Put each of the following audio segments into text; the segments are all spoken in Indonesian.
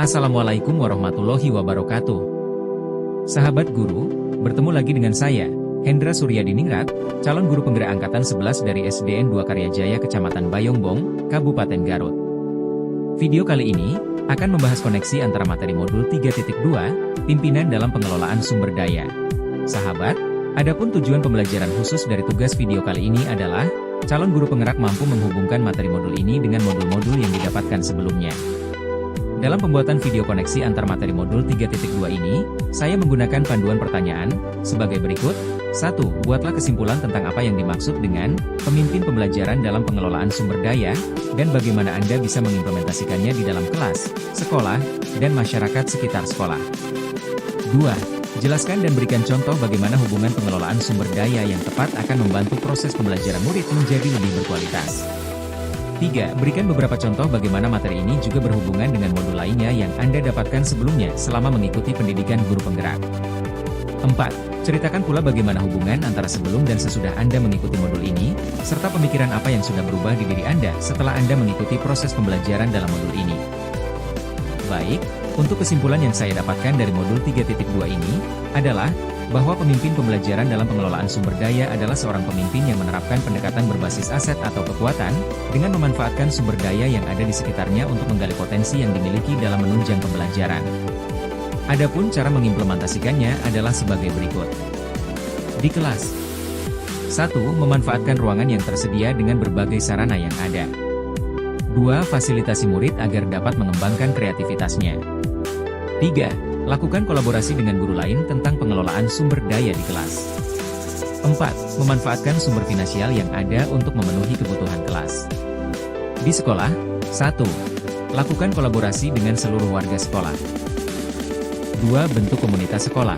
Assalamualaikum warahmatullahi wabarakatuh. Sahabat guru, bertemu lagi dengan saya, Hendra Suryadiningrat, calon guru penggerak angkatan 11 dari SDN 2 Karyajaya Kecamatan Bayongbong, Kabupaten Garut. Video kali ini akan membahas koneksi antara materi modul 3.2, pimpinan dalam pengelolaan sumber daya. Sahabat, adapun tujuan pembelajaran khusus dari tugas video kali ini adalah calon guru penggerak mampu menghubungkan materi modul ini dengan modul-modul yang didapatkan sebelumnya. Dalam pembuatan video koneksi antar materi modul 3.2 ini, saya menggunakan panduan pertanyaan sebagai berikut. 1. Buatlah kesimpulan tentang apa yang dimaksud dengan pemimpin pembelajaran dalam pengelolaan sumber daya, dan bagaimana Anda bisa mengimplementasikannya di dalam kelas, sekolah, dan masyarakat sekitar sekolah. 2. Jelaskan dan berikan contoh bagaimana hubungan pengelolaan sumber daya yang tepat akan membantu proses pembelajaran murid menjadi lebih berkualitas. 3. Berikan beberapa contoh bagaimana materi ini juga berhubungan dengan modul lainnya yang Anda dapatkan sebelumnya selama mengikuti pendidikan guru penggerak. 4. Ceritakan pula bagaimana hubungan antara sebelum dan sesudah Anda mengikuti modul ini, serta pemikiran apa yang sudah berubah di diri Anda setelah Anda mengikuti proses pembelajaran dalam modul ini. Baik, untuk kesimpulan yang saya dapatkan dari modul 3.2 ini, adalah bahwa pemimpin pembelajaran dalam pengelolaan sumber daya adalah seorang pemimpin yang menerapkan pendekatan berbasis aset atau kekuatan, dengan memanfaatkan sumber daya yang ada di sekitarnya untuk menggali potensi yang dimiliki dalam menunjang pembelajaran. Adapun cara mengimplementasikannya adalah sebagai berikut. Di kelas 1. Memanfaatkan ruangan yang tersedia dengan berbagai sarana yang ada. 2. Fasilitasi murid agar dapat mengembangkan kreativitasnya. 3. Lakukan kolaborasi dengan guru lain tentang pengelolaan sumber daya di kelas. 4. Memanfaatkan sumber finansial yang ada untuk memenuhi kebutuhan kelas. Di sekolah, 1. Lakukan kolaborasi dengan seluruh warga sekolah. 2. Bentuk komunitas sekolah.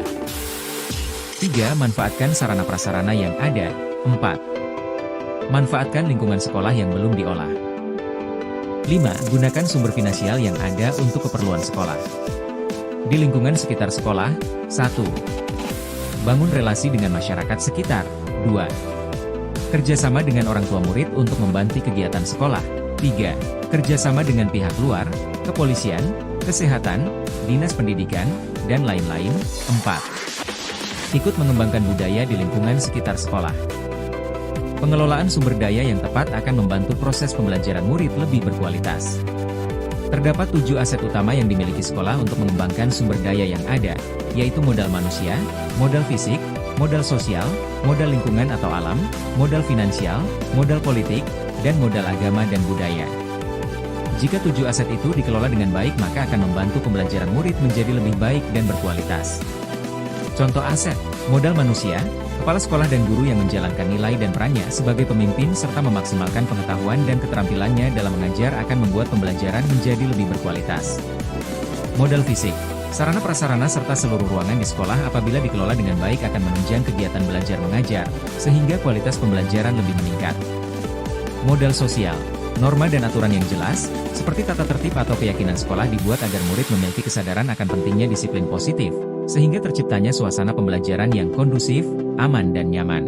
3. Manfaatkan sarana prasarana yang ada. 4. Manfaatkan lingkungan sekolah yang belum diolah. 5. Gunakan sumber finansial yang ada untuk keperluan sekolah. Di lingkungan sekitar sekolah, 1. Bangun relasi dengan masyarakat sekitar. 2. Kerjasama dengan orang tua murid untuk membantu kegiatan sekolah. 3. Kerjasama dengan pihak luar, kepolisian, kesehatan, dinas pendidikan, dan lain-lain. 4. Ikut mengembangkan budaya di lingkungan sekitar sekolah. Pengelolaan sumber daya yang tepat akan membantu proses pembelajaran murid lebih berkualitas. Terdapat 7 aset utama yang dimiliki sekolah untuk mengembangkan sumber daya yang ada, yaitu modal manusia, modal fisik, modal sosial, modal lingkungan atau alam, modal finansial, modal politik, dan modal agama dan budaya. Jika 7 aset itu dikelola dengan baik maka akan membantu pembelajaran murid menjadi lebih baik dan berkualitas. Contoh aset, modal manusia, kepala sekolah dan guru yang menjalankan nilai dan perannya sebagai pemimpin serta memaksimalkan pengetahuan dan keterampilannya dalam mengajar akan membuat pembelajaran menjadi lebih berkualitas. Modal fisik, sarana prasarana serta seluruh ruangan di sekolah apabila dikelola dengan baik akan menunjang kegiatan belajar mengajar, sehingga kualitas pembelajaran lebih meningkat. Modal sosial, norma dan aturan yang jelas, seperti tata tertib atau keyakinan sekolah dibuat agar murid memiliki kesadaran akan pentingnya disiplin positif, sehingga terciptanya suasana pembelajaran yang kondusif, aman dan nyaman.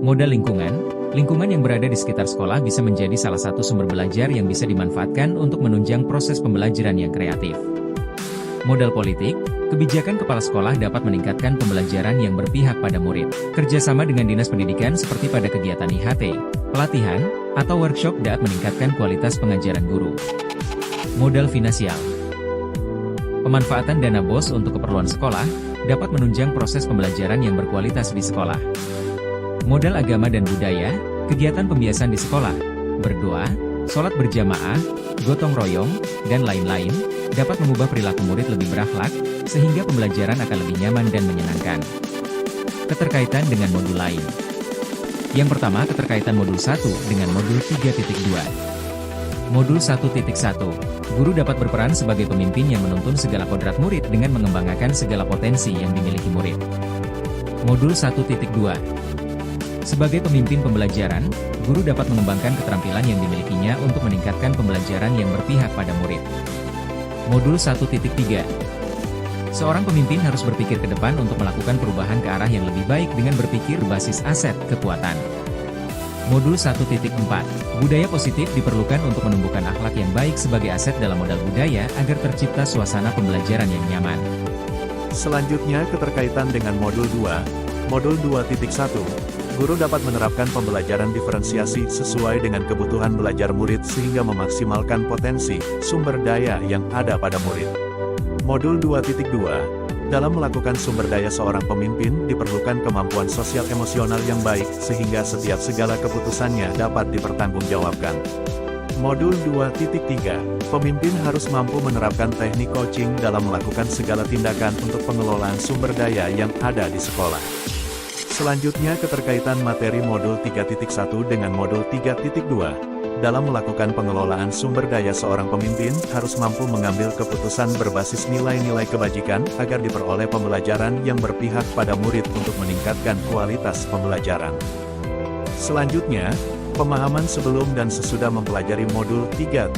Modal lingkungan, lingkungan yang berada di sekitar sekolah bisa menjadi salah satu sumber belajar yang bisa dimanfaatkan untuk menunjang proses pembelajaran yang kreatif. Modal politik, kebijakan kepala sekolah dapat meningkatkan pembelajaran yang berpihak pada murid. Kerjasama dengan dinas pendidikan seperti pada kegiatan IHT, pelatihan, atau workshop dapat meningkatkan kualitas pengajaran guru. Modal finansial, pemanfaatan dana BOS untuk keperluan sekolah, dapat menunjang proses pembelajaran yang berkualitas di sekolah. Modal agama dan budaya, kegiatan pembiasan di sekolah, berdoa, sholat berjamaah, gotong royong, dan lain-lain, dapat mengubah perilaku murid lebih berakhlak, sehingga pembelajaran akan lebih nyaman dan menyenangkan. Keterkaitan dengan modul lain. Yang pertama, keterkaitan modul 1 dengan modul 3.2. Modul 1.1, guru dapat berperan sebagai pemimpin yang menuntun segala kodrat murid dengan mengembangkan segala potensi yang dimiliki murid. Modul 1.2, sebagai pemimpin pembelajaran, guru dapat mengembangkan keterampilan yang dimilikinya untuk meningkatkan pembelajaran yang berpihak pada murid. Modul 1.3, seorang pemimpin harus berpikir ke depan untuk melakukan perubahan ke arah yang lebih baik dengan berpikir berbasis aset kekuatan. Modul 1.4. Budaya positif diperlukan untuk menumbuhkan akhlak yang baik sebagai aset dalam modal budaya agar tercipta suasana pembelajaran yang nyaman. Selanjutnya keterkaitan dengan Modul 2. Modul 2.1. Guru dapat menerapkan pembelajaran diferensiasi sesuai dengan kebutuhan belajar murid sehingga memaksimalkan potensi, sumber daya yang ada pada murid. Modul 2.2. Dalam melakukan sumber daya seorang pemimpin, diperlukan kemampuan sosial emosional yang baik, sehingga setiap segala keputusannya dapat dipertanggungjawabkan. Modul 2.3. Pemimpin harus mampu menerapkan teknik coaching dalam melakukan segala tindakan untuk pengelolaan sumber daya yang ada di sekolah. Selanjutnya keterkaitan materi Modul 3.1 dengan Modul 3.2. Dalam melakukan pengelolaan sumber daya seorang pemimpin harus mampu mengambil keputusan berbasis nilai-nilai kebajikan agar diperoleh pembelajaran yang berpihak pada murid untuk meningkatkan kualitas pembelajaran. Selanjutnya, pemahaman sebelum dan sesudah mempelajari Modul 3.2.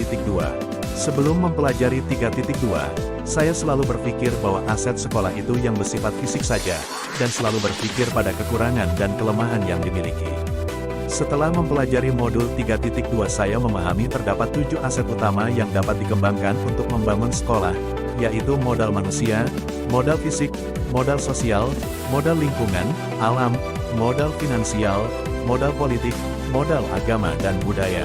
Sebelum mempelajari 3.2, saya selalu berpikir bahwa aset sekolah itu yang bersifat fisik saja, dan selalu berpikir pada kekurangan dan kelemahan yang dimiliki. Setelah mempelajari Modul 3.2 saya memahami terdapat 7 aset utama yang dapat dikembangkan untuk membangun sekolah, yaitu modal manusia, modal fisik, modal sosial, modal lingkungan, alam, modal finansial, modal politik, modal agama dan budaya.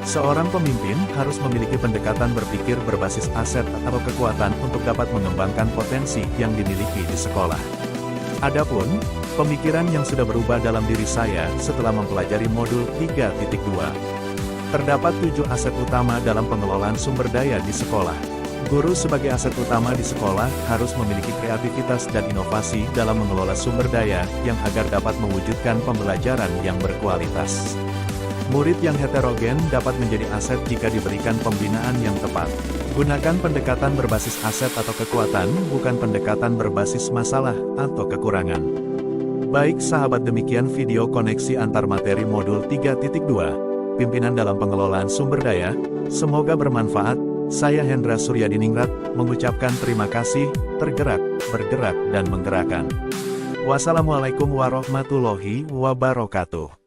Seorang pemimpin harus memiliki pendekatan berpikir berbasis aset atau kekuatan untuk dapat mengembangkan potensi yang dimiliki di sekolah. Adapun pemikiran yang sudah berubah dalam diri saya setelah mempelajari Modul 3.2. Terdapat 7 aset utama dalam pengelolaan sumber daya di sekolah. Guru sebagai aset utama di sekolah harus memiliki kreativitas dan inovasi dalam mengelola sumber daya yang agar dapat mewujudkan pembelajaran yang berkualitas. Murid yang heterogen dapat menjadi aset jika diberikan pembinaan yang tepat. Gunakan pendekatan berbasis aset atau kekuatan, bukan pendekatan berbasis masalah atau kekurangan. Baik sahabat, demikian video koneksi antar materi Modul 3.2, Pimpinan dalam Pengelolaan Sumber Daya. Semoga bermanfaat. Saya Hendra Suryadiningrat, mengucapkan terima kasih, tergerak, bergerak dan menggerakkan. Wassalamualaikum warahmatullahi wabarakatuh.